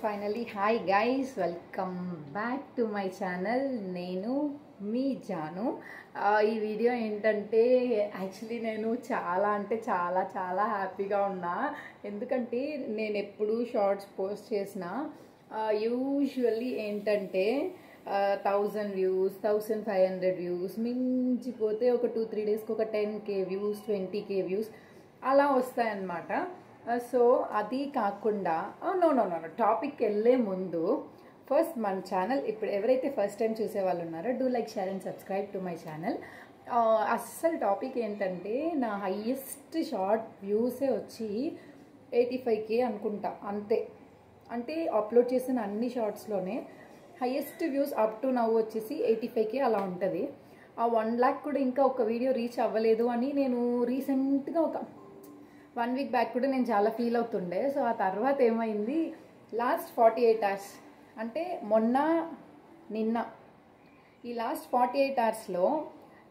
Finally hi guys, welcome back to my channel. నేను మీ జాను. ఈ video ఏంటంటే యాక్చువల్లీ నేను చాలా అంటే చాలా చాలా హ్యాపీగా ఉన్నా. ఎందుకంటే నేను ఎప్పుడు షార్ట్స్ పోస్ట్ చేసిన యూజువల్లీ ఏంటంటే 1000 వ్యూస్, 1500 వ్యూస్, మించిపోతే ఒక 2-3 డేస్కి ఒక 10K వ్యూస్, 20K వ్యూస్ అలా వస్తాయన్నమాట. సో అది కాకుండా నో టాపిక్కి వెళ్ళే ముందు ఫస్ట్ మన ఛానల్ ఇప్పుడు ఎవరైతే ఫస్ట్ టైం చూసే వాళ్ళు ఉన్నారో do like, share and subscribe to my channel. అస్సలు టాపిక్ ఏంటంటే నా హైయెస్ట్ షార్ట్ వ్యూసే వచ్చి 85K అనుకుంటా, అంతే. అంటే అప్లోడ్ చేసిన అన్ని షార్ట్స్లోనే హైయెస్ట్ వ్యూస్ అప్ టు నవ్వు వచ్చేసి 85K అలా ఉంటుంది. ఆ 1 lakh కూడా ఇంకా ఒక వీడియో రీచ్ అవ్వలేదు అని నేను రీసెంట్గా ఒక 1 వీక్ బ్యాక్ కూడా నేను చాలా ఫీల్ అవుతుండే. సో ఆ తర్వాత ఏమైంది, లాస్ట్ 48 hours అంటే నిన్న ఈ లాస్ట్ 48 hoursలో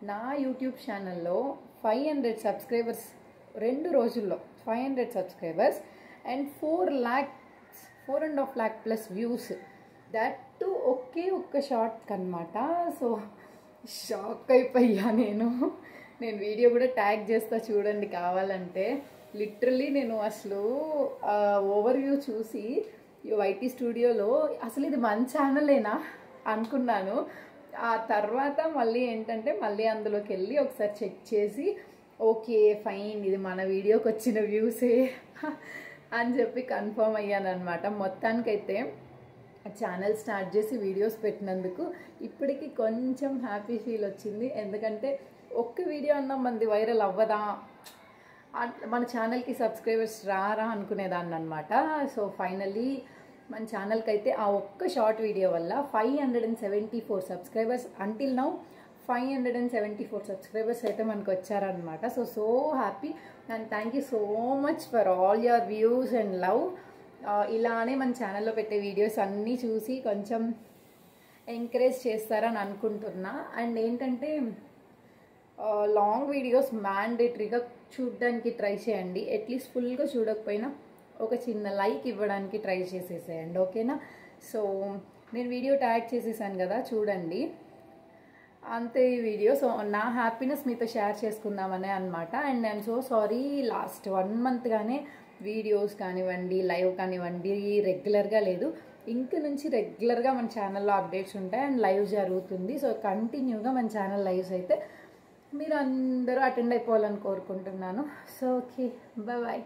నా యూట్యూబ్ ఛానల్లో 500 సబ్స్క్రైబర్స్, 2 రోజుల్లో 500 subscribers and 4.5 lakh plus views, that to ఒక్క షార్ట్ అనమాట. సో షాక్ అయిపోయా నేను వీడియో కూడా ట్యాగ్ చేస్తా చూడండి కావాలంటే. లిటరలీ నేను అసలు ఓవర్ వ్యూ చూసి వైటీ స్టూడియోలో అసలు ఇది మన ఛానలేనా అనుకున్నాను. ఆ తర్వాత మళ్ళీ ఏంటంటే మళ్ళీ అందులోకి వెళ్ళి ఒకసారి చెక్ చేసి ఓకే ఫైన్, ఇది మన వీడియోకి వచ్చిన వ్యూసే అని చెప్పి కన్ఫర్మ్ అయ్యాను అనమాట. మొత్తానికైతే ఛానల్ స్టార్ట్ చేసి వీడియోస్ పెట్టినందుకు ఇప్పటికి కొంచెం హ్యాపీ ఫీల్ వచ్చింది. ఎందుకంటే ఒక్క వీడియో అన్నా మంది వైరల్ అవ్వదా, మన ఛానల్కి సబ్స్క్రైబర్స్ రారా అనుకునేదాన్ని అనమాట. సో ఫైనల్లీ మన ఛానల్కి అయితే ఆ ఒక్క షార్ట్ వీడియో వల్ల 574 సబ్స్క్రైబర్స్, అంటిల్ నౌ 574 సబ్స్క్రైబర్స్ అయితే మనకు వచ్చారనమాట. So happy and thank you so much for all your views and love. ఇలానే మన ఛానల్లో పెట్టే వీడియోస్ అన్నీ చూసి కొంచెం ఎంకరేజ్ చేస్తారని అనుకుంటున్నా. అండ్ ఏంటంటే లాంగ్ వీడియోస్ మ్యాండేటరీగా చూడడానికి ట్రై చేయండి. అట్లీస్ట్ ఫుల్గా చూడకపోయినా ఒక చిన్న లైక్ ఇవ్వడానికి ట్రై చేసేసేయండి, ఓకేనా? సో నేను వీడియో ట్యాగ్ చేసేసాను కదా, చూడండి అంతే ఈ వీడియో. సో నా హ్యాపీనెస్ మీతో షేర్ చేసుకుందామనే అనమాట. And I'm so sorry, last 1 monthగానే వీడియోస్ కానివ్వండి, లైవ్ కానివ్వండి రెగ్యులర్గా లేదు. ఇంక నుంచి రెగ్యులర్గా మన ఛానల్లో అప్డేట్స్ ఉంటాయి అండ్ లైవ్ జరుగుతుంది. సో కంటిన్యూగా మన ఛానల్ లైవ్స్ అయితే మీరు అందరూ అటెండ్ అయిపోవాలని కోరుకుంటున్నాను. So okay, bye.